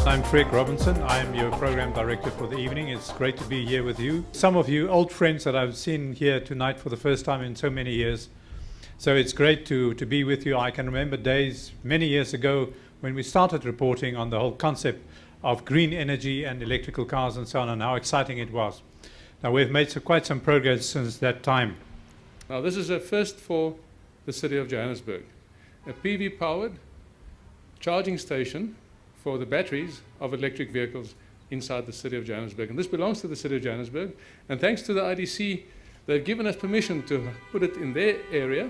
I'm Craig Robinson. I am your program director for the evening. It's great to be here with you. Some of you old friends that I've seen here tonight for the first time in so many years. So it's great to be with you. I can remember days many years ago when we started reporting on the whole concept of green energy and electrical cars and so on, and how exciting it was. Now we've made quite some progress since that time. Now this is a first for the city of Johannesburg. A PV-powered charging station for the batteries of electric vehicles inside the city of Johannesburg. And this belongs to the city of Johannesburg. And thanks to the IDC, they've given us permission to put it in their area,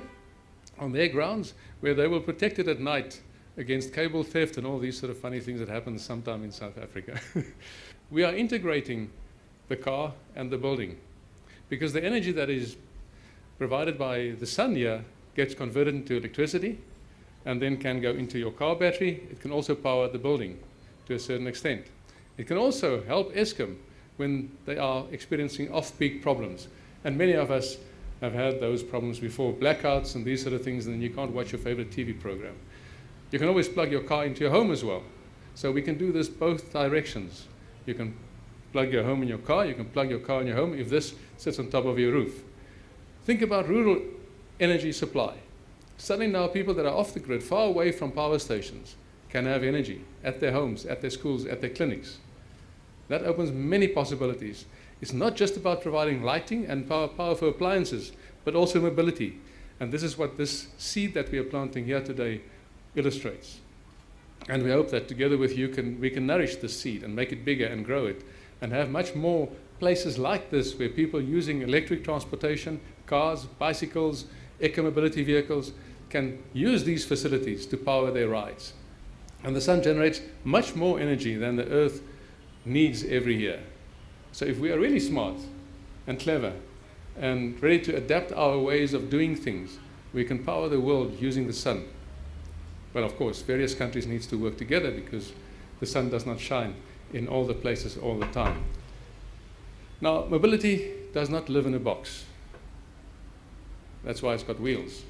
on their grounds, where they will protect it at night against cable theft and all these sort of funny things that happen sometime in South Africa. We are integrating the car and the building because the energy that is provided by the sun here gets converted into electricity and then can go into your car battery. It can also power the building to a certain extent. It can also help Eskom when they are experiencing off-peak problems. And many of us have had those problems before, blackouts and these sort of things, and then you can't watch your favorite TV program. You can always plug your car into your home as well. So we can do this both directions. You can plug your home in your car, you can plug your car in your home if this sits on top of your roof. Think about rural energy supply. Suddenly now people that are off the grid, far away from power stations, can have energy at their homes, at their schools, at their clinics. That opens many possibilities. It's not just about providing lighting and power for appliances, but also mobility. And this is what this seed that we are planting here today illustrates. And we hope that together with you we can nourish this seed and make it bigger and grow it and have much more places like this where people using electric transportation, cars, bicycles, eco-mobility vehicles can use these facilities to power their rides. And the sun generates much more energy than the earth needs every year. So if we are really smart and clever and ready to adapt our ways of doing things, we can power the world using the sun. But of course, various countries need to work together because the sun does not shine in all the places all the time. Now, mobility does not live in a box. That's why it's got wheels.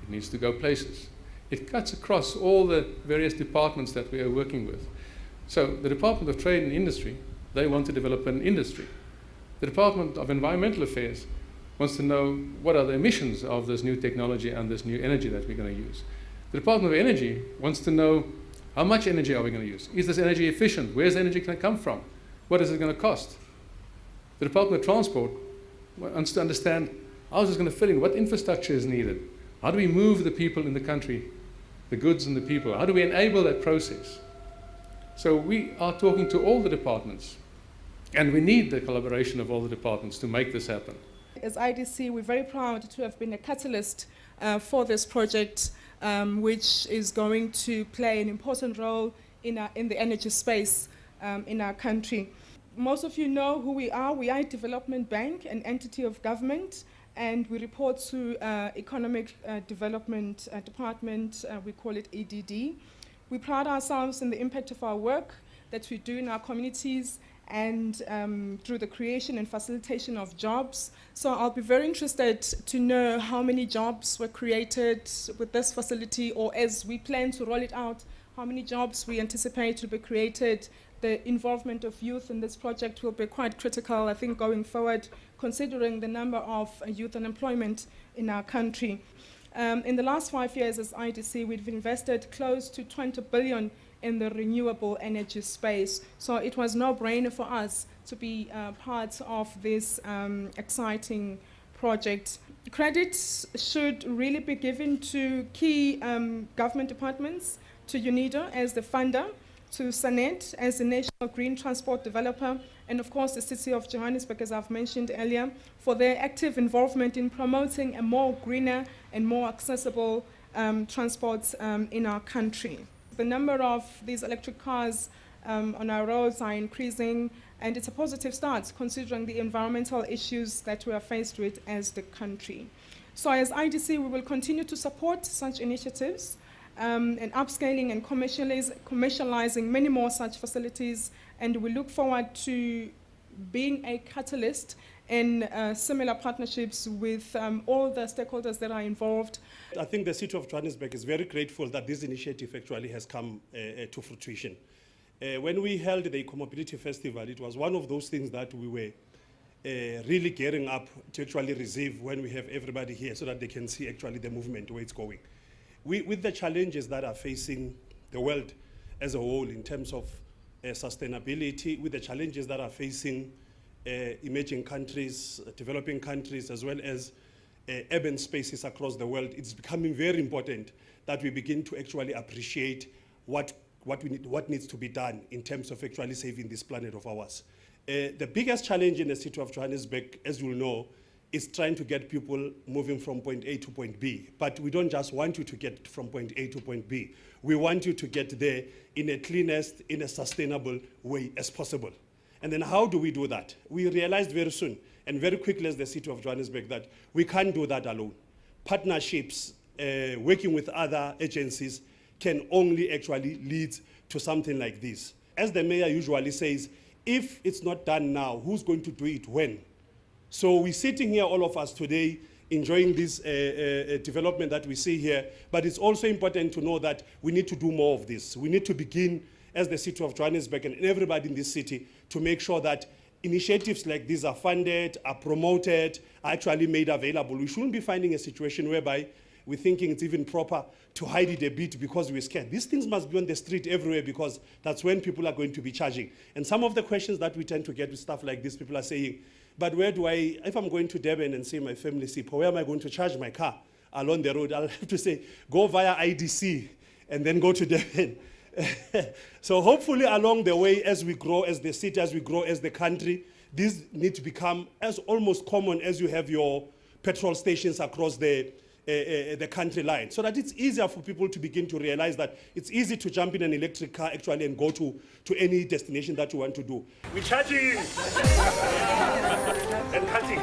It needs to go places. It cuts across all the various departments that we are working with. So the Department of Trade and Industry, they want to develop an industry. The Department of Environmental Affairs wants to know what are the emissions of this new technology and this new energy that we're going to use. The Department of Energy wants to know how much energy are we going to use? Is this energy efficient? Where's the energy going to come from? What is it going to cost? The Department of Transport wants to understand how is this going to fit in? What infrastructure is needed? How do we move the people in the country, the goods and the people? How do we enable that process? So we are talking to all the departments, and we need the collaboration of all the departments to make this happen. As IDC, we're very proud to have been a catalyst for this project, which is going to play an important role in the energy space in our country. Most of you know who we are. We are a development bank, an entity of government, and we report to Economic Development Department. We call it EDD. We pride ourselves in the impact of our work that we do in our communities and through the creation and facilitation of jobs. So I'll be very interested to know how many jobs were created with this facility, or as we plan to roll it out, how many jobs we anticipate to be created. The involvement of youth in this project will be quite critical, I think, going forward, considering the number of youth unemployment in our country. In the last 5 years as IDC, we've invested close to 20 billion in the renewable energy space. So it was no-brainer for us to be part of this exciting project. Credits should really be given to key government departments, to UNIDO as the funder, to SANET as the National Green Transport Developer, and of course the City of Johannesburg, as I've mentioned earlier, for their active involvement in promoting a more greener and more accessible transport in our country. The number of these electric cars on our roads are increasing, and it's a positive start considering the environmental issues that we are faced with as the country. So as IDC, we will continue to support such initiatives and upscaling and commercializing many more such facilities, and we look forward to being a catalyst in similar partnerships with all the stakeholders that are involved. I think the City of Johannesburg is very grateful that this initiative actually has come to fruition. When we held the Ecomobility Festival, it was one of those things that we were really gearing up to actually receive when we have everybody here so that they can see actually the movement, where it's going. With the challenges that are facing the world as a whole in terms of sustainability, with the challenges that are facing emerging countries, developing countries, as well as urban spaces across the world, it's becoming very important that we begin to actually appreciate what needs to be done in terms of actually saving this planet of ours. The biggest challenge in the city of Johannesburg, as you will know, is trying to get people moving from point A to point B. But we don't just want you to get from point A to point B. We want you to get there in a cleanest, in a sustainable way as possible. And then how do we do that? We realized very soon and very quickly as the city of Johannesburg that we can't do that alone. Partnerships, working with other agencies can only actually lead to something like this. As the mayor usually says, if it's not done now, who's going to do it when? So we're sitting here, all of us today, enjoying this development that we see here, but it's also important to know that we need to do more of this. We need to begin, as the city of Johannesburg and everybody in this city, to make sure that initiatives like these are funded, are promoted, are actually made available. We shouldn't be finding a situation whereby we're thinking it's even proper to hide it a bit because we're scared. These things must be on the street everywhere because that's when people are going to be charging. And some of the questions that we tend to get with stuff like this, people are saying, but where do I, if I'm going to Durban and see my family Sipho, where am I going to charge my car along the road? I'll have to say, go via IDC and then go to Durban. So hopefully along the way, as we grow as the city, as we grow as the country, these need to become as almost common as you have your petrol stations across the country line, so that it's easier for people to begin to realize that it's easy to jump in an electric car actually and go to any destination that you want to do. We're charging and cutting.